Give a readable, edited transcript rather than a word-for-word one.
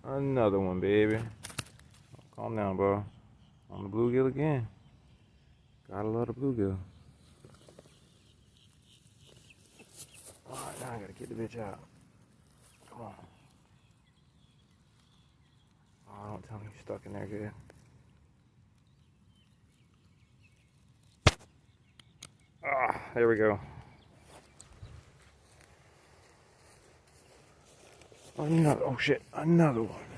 Another one, baby. Calm down, bro. On the bluegill again. Gotta love the bluegill. Alright, now I gotta get the bitch out. Come on. Oh, don't tell me you're stuck in there good. Ah, there we go. Another, oh shit, another one.